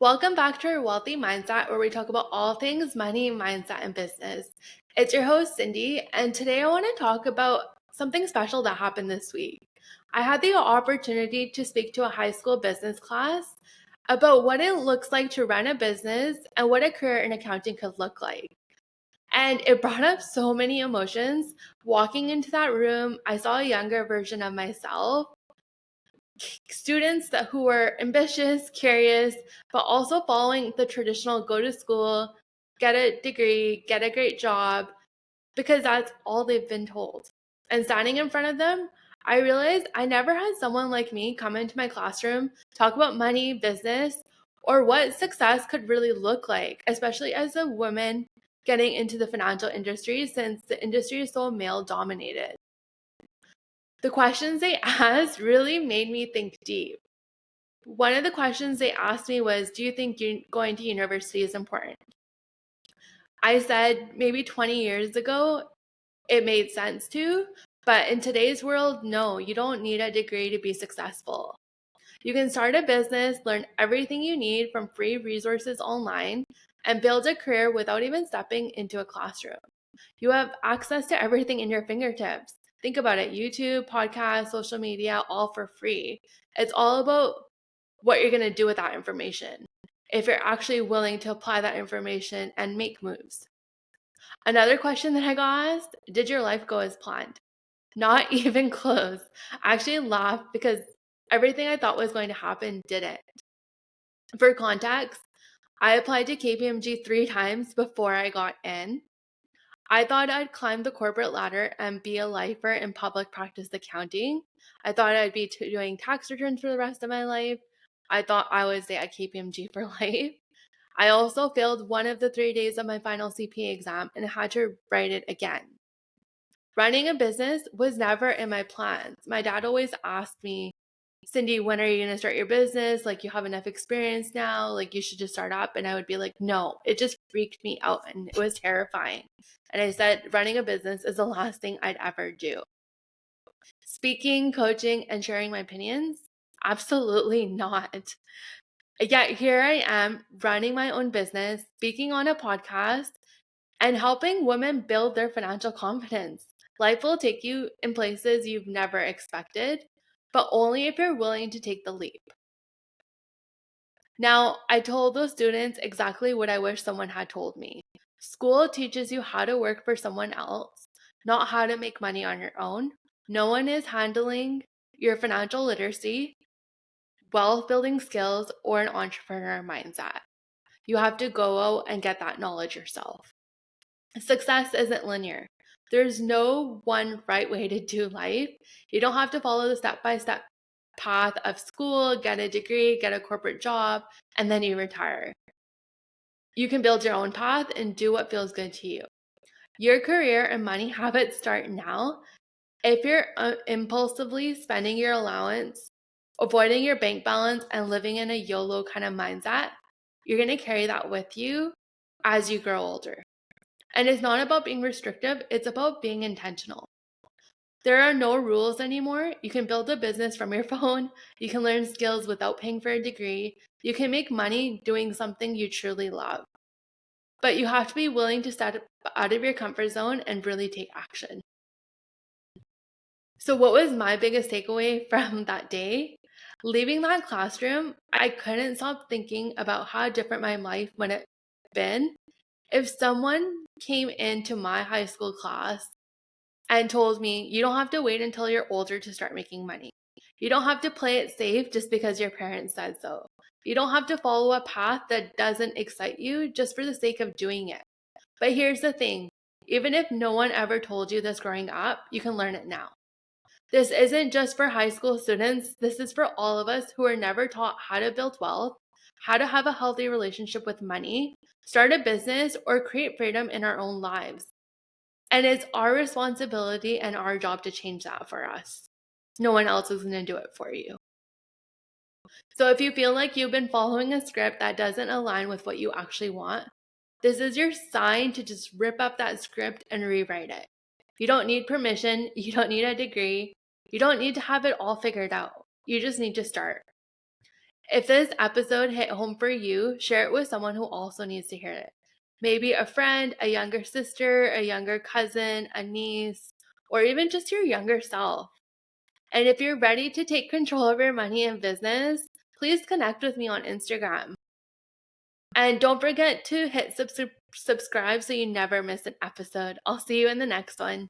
Welcome back to our Wealthy Mindset, where we talk about all things money, mindset, and business. It's your host, Cindy, and today I want to talk about something special that happened this week. I had the opportunity to speak to a high school business class about what it looks like to run a business and what a career in accounting could look like. And it brought up so many emotions. Walking into that room, I saw a younger version of myself, students who were ambitious, curious, but also following the traditional go to school, get a degree, get a great job, because that's all they've been told. And standing in front of them, I realized I never had someone like me come into my classroom, talk about money, business, or what success could really look like, especially as a woman getting into the financial industry, since the industry is so male dominated. The questions they asked really made me think deep. One of the questions they asked me was, do you think going to university is important? I said maybe 20 years ago, it made sense to, but in today's world, no, you don't need a degree to be successful. You can start a business, learn everything you need from free resources online, and build a career without even stepping into a classroom. You have access to everything in your fingertips. Think about it: YouTube, podcasts, social media, all for free. It's all about what you're going to do with that information, if you're actually willing to apply that information and make moves. Another question that I got asked: did your life go as planned? Not even close. I actually laughed because everything I thought was going to happen didn't. For context, I applied to KPMG 3 times before I got in. I thought I'd climb the corporate ladder and be a lifer in public practice accounting. I thought I'd be doing tax returns for the rest of my life. I thought I would stay at KPMG for life. I also failed one of the 3 days of my final CPA exam and had to write it again. Running a business was never in my plans. My dad always asked me, Cindy, when are you going to start your business? Like, you have enough experience now. Like, you should just start up. And I would be like, no, it just freaked me out and it was terrifying. And I said, running a business is the last thing I'd ever do. Speaking, coaching, and sharing my opinions? Absolutely not. Yet here I am running my own business, speaking on a podcast, and helping women build their financial confidence. Life will take you in places you've never expected, but only if you're willing to take the leap. Now, I told those students exactly what I wish someone had told me. School teaches you how to work for someone else, not how to make money on your own. No one is handling your financial literacy, wealth building skills, or an entrepreneur mindset. You have to go out and get that knowledge yourself. Success isn't linear. There's no one right way to do life. You don't have to follow the step-by-step path of school, get a degree, get a corporate job, and then you retire. You can build your own path and do what feels good to you. Your career and money habits start now. If you're impulsively spending your allowance, avoiding your bank balance, and living in a YOLO kind of mindset, you're going to carry that with you as you grow older. And it's not about being restrictive, it's about being intentional. There are no rules anymore. You can build a business from your phone. You can learn skills without paying for a degree. You can make money doing something you truly love. But you have to be willing to step out of your comfort zone and really take action. So what was my biggest takeaway from that day? Leaving that classroom, I couldn't stop thinking about how different my life would have been if someone came into my high school class and told me, you don't have to wait until you're older to start making money. You don't have to play it safe just because your parents said so. You don't have to follow a path that doesn't excite you just for the sake of doing it. But here's the thing, even if no one ever told you this growing up, you can learn it now. This isn't just for high school students. This is for all of us who are never taught how to build wealth, how to have a healthy relationship with money, start a business, or create freedom in our own lives. And it's our responsibility and our job to change that for us. No one else is going to do it for you. So if you feel like you've been following a script that doesn't align with what you actually want, this is your sign to just rip up that script and rewrite it. You don't need permission. You don't need a degree. You don't need to have it all figured out. You just need to start. If this episode hit home for you, share it with someone who also needs to hear it. Maybe a friend, a younger sister, a younger cousin, a niece, or even just your younger self. And if you're ready to take control of your money and business, please connect with me on Instagram. And don't forget to hit subscribe so you never miss an episode. I'll see you in the next one.